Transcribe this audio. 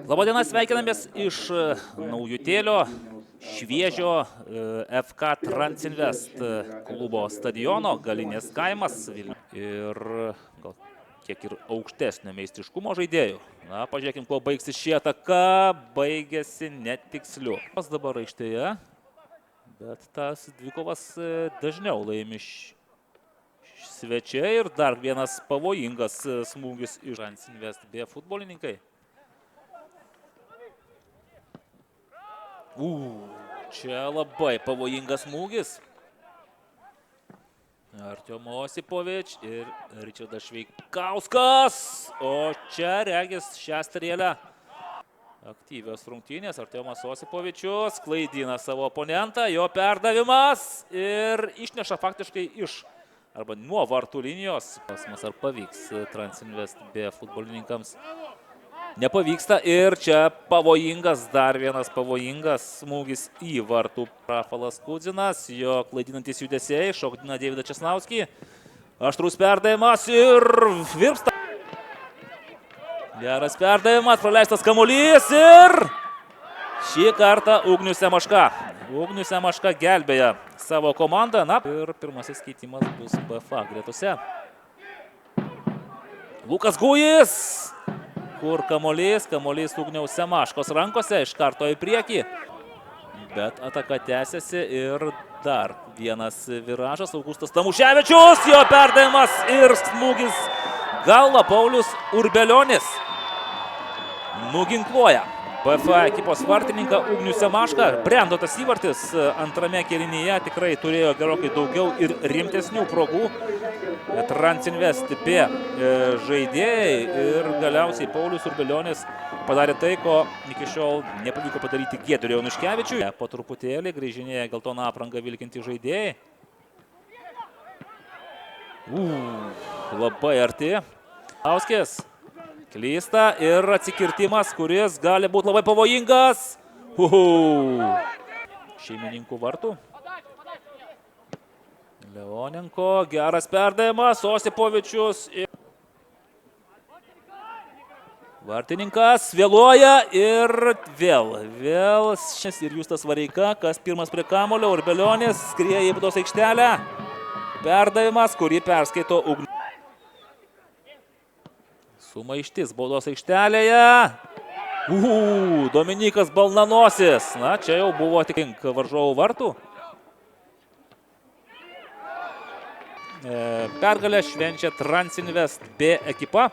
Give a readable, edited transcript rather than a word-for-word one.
Labadiena, sveikinamės iš naujutėlio, šviežio FK Transinvest klubo stadiono, Galinės kaimas ir gal kiek ir aukštesnio meistriškumo žaidėjų. Na, pažiūrėkim, kuo baigsis ši ataka, baigėsi netiksliu. Pas dabar aikštėje, bet tas dvikovas dažniau laimi svečiai ir dar vienas pavojingas smūgis iš Transinvest B futbolininkai. Čia labai pavojingas smūgis. Artiomas Osipovič ir Ričardas Šveikauskas. O čia regis šią strėlę. Aktyvios rungtynės. Artiomas Osipovičius klaidina savo oponentą. Jo perdavimas ir išneša faktiškai iš arba nuo vartų linijos. Klausimas, ar pavyks Transinvest B futbolininkams. Nepavyksta ir čia pavojingas, dar vienas pavojingas smūgis į vartų. Rafalas Kudzinas, jo klaidinantis judesiai, šokdina Deividą Česnauskį. Aštrus perdavimas ir virpsta. Geras perdavimas, praleistas kamuolys ir šį kartą Ugnius Semaška. Ugnius Semaška gelbėja savo komandą. Na, ir pirmasis keitimas bus BFA gretose. Lukas Gujis. Kur kamuolys Ugniaus Semaškos rankose, iš karto į priekį. Bet ataka tęsiasi ir dar vienas viražas. Augustas Tamuševičius, jo perdavimas ir smūgis galva. Paulius Urbelionis nuginkluoja BFA ekipos vartininką Ugnių Semašką. Brendotas įvartis antrame kėlinyje tikrai turėjo gerokai daugiau ir rimtesnių progų. Transinvest B žaidėjai ir galiausiai Paulius Urbelionis padarė tai, ko iki šiol nepavyko padaryti Giedriui Januškevičiui. Po truputėlį grįžinėja geltoną aprangą vilkinti žaidėjai. Labai arti. Auskės klysta ir atsikirtimas, kuris gali būti labai pavojingas. Šeimininkų vartų. Leonenko, geras perdavimas, Osipovičius. Vartininkas vėluoja ir vėl šis ir Justas Vareika, kas pirmas prie kamuolio. Urbelionis skrieja į baudos aikštelę. Perdavimas, kurį perskaito Ugnius. Sumaištis baudos aikštelėje. Dominikas Balnanosis. Na, čia jau buvo tik varžovų vartų. Pergalę švenčia Transinvest B ekipa.